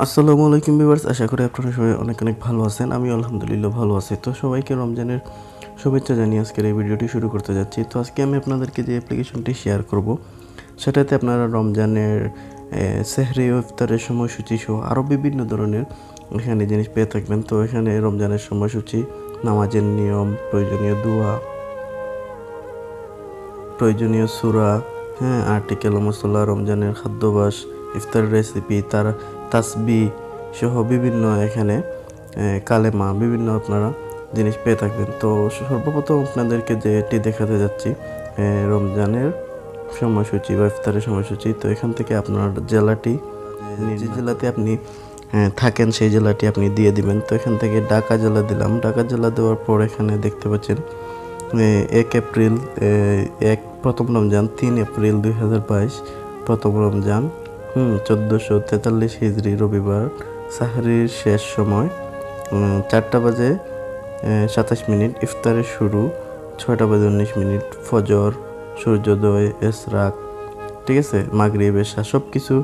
আসসালামু আলাইকুম ভিউয়ার্স, আশা করি আপনারা সবাই অনেক অনেক ভালো আছেন। আমি আলহামদুলিল্লাহ ভালো আছি। তো সবাইকে রমজানের শুভেচ্ছা জানিয়ে আজকের এই ভিডিওটি শুরু করতে যাচ্ছি। তো আজকে আমি আপনাদেরকে যে অ্যাপ্লিকেশনটি শেয়ার করব, সেটাতে আপনারা রমজানের সেহরি ও ইফতারের সময়সূচি সহ আরও বিভিন্ন ধরনের এখানে জিনিস পেয়ে থাকবেন। তো এখানে রমজানের সময়সূচি, নামাজের নিয়ম, প্রয়োজনীয় দোয়া, প্রয়োজনীয় সূরা, আর্টিকেল, মশলা, রমজানের খাদ্যাভ্যাস, ইফতার রেসিপি, তার তাসবিহ সহ বিভিন্ন এখানে কালেমা বিভিন্ন আপনারা জিনিস পেয়ে থাকবেন। তো সর্বপ্রথম আপনাদেরকে যে এটি দেখাতে যাচ্ছি রমজানের সময়সূচি বা ইফতারের সময়সূচি। তো এখান থেকে আপনার জেলাটি, যে জেলাতে আপনি থাকেন সেই জেলাটি আপনি দিয়ে দিবেন। তো এখান থেকে ঢাকা জেলা দিলাম। ঢাকা জেলা দেওয়ার পর এখানে দেখতে পাচ্ছেন 1 এপ্রিল, প্রথম রমজান 3 এপ্রিল 2022 প্রথম রমজান 1443 হিজরি রবিবার, সাহরির শেষ সময় 4টা বাজে 27 মিনিট, ইফতারের শুরু 6টা বাজে 19 মিনিট, ফজর, সূর্যোদয়, এসরাক, ঠিক আছে, মাগরিব, এশা সব কিছু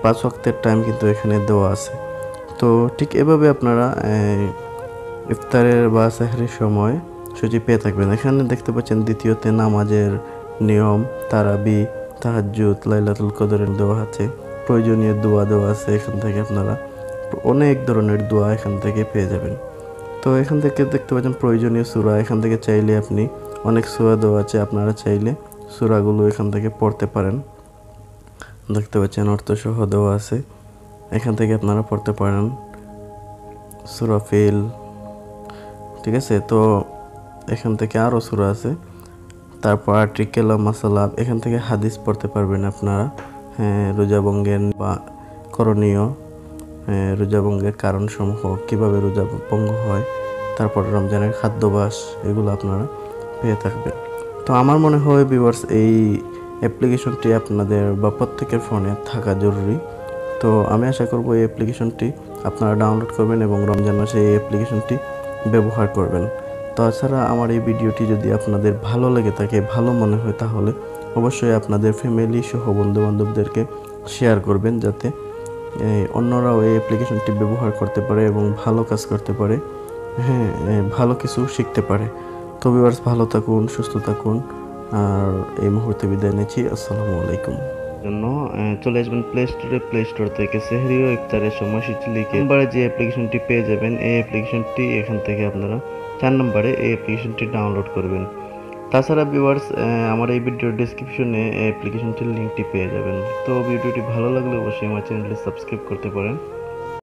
5 ওয়াক্তের টাইম কিন্তু এখানে দেওয়া আছে। তো ঠিক এভাবে আপনারা ইফতারের বা সেহরির সময় সূচি পেয়ে থাকবেন। এখানে দেখতে পাচ্ছেন দ্বিতীয়তে নামাজের নিয়ম, তারাবি, তাহাজ্জুদ, লাইলাতুল কদরের দেওয়া আছে, প্রয়োজনীয় দোয়া দেওয়া আছে। এখান থেকে আপনারা অনেক ধরনের দোয়া এখান থেকে পেয়ে যাবেন। তো এখান থেকে দেখতে পাচ্ছেন প্রয়োজনীয় সূরা, এখান থেকে চাইলে আপনি অনেক সূরা দেওয়া আছে, আপনারা চাইলে সূরাগুলো এখান থেকে পড়তে পারেন। দেখতে পাচ্ছেন অর্থসহ দেওয়া আছে, এখান থেকে আপনারা পড়তে পারেন। সূরা ফিল, ঠিক আছে। তো এখান থেকে আরও সূরা আছে। তারপর আর্টিকেল ও মাসালা, এখান থেকে হাদিস পড়তে পারবেন আপনারা। রোজা ভঙ্গের বা করণীয়, রোজা ভঙ্গের কারণসমূহ, কীভাবে রোজা ভঙ্গ হয়, তারপর রমজানের খাদ্যাভ্যাস, এগুলো আপনারা পেয়ে থাকবেন। তো আমার মনে হয় ভিউয়ার্স, এই অ্যাপ্লিকেশনটি আপনাদের বা প্রত্যেকের ফোনে থাকা জরুরি। তো আমি আশা করব এই অ্যাপ্লিকেশনটি আপনারা ডাউনলোড করবেন এবং রমজান মাসে এই অ্যাপ্লিকেশনটি ব্যবহার করবেন। তাছাড়া আমার এই ভিডিওটি যদি আপনাদের ভালো লেগে থাকে, ভালো মনে হয়, তাহলে অবশ্যই আপনাদের ফ্যামিলি সহ বন্ধুবান্ধবদেরকে শেয়ার করবেন, যাতে অন্যরাও এই অ্যাপ্লিকেশনটি ব্যবহার করতে পারে এবং ভালো কাজ করতে পারে, ভালো কিছু শিখতে পারে। তো ভিউয়ার্স, ভালো থাকুন, সুস্থ থাকুন, আর এই মুহূর্তে বিদায় নিচ্ছি। আসসালামু আলাইকুম। জন্য চলে আসবেন প্লে স্টোর থেকে সেহরি ও ইফতারের সময়সূচি লিখে নম্বরে যে অ্যাপ্লিকেশনটি পেয়ে যাবেন, এই অ্যাপ্লিকেশনটি এখান থেকে আপনারা 4 নম্বরে এই অ্যাপ্লিকেশনটি ডাউনলোড করবেন। তাছাড়া ভিউয়ার্স, আমার এই ভিডিওর ডেসক্রিপশনে এই অ্যাপ্লিকেশনটির লিঙ্কটি পেয়ে যাবেন। তো ভিডিওটি ভালো লাগলে অবশ্যই আমার চ্যানেলটি সাবস্ক্রাইব করতে পারেন।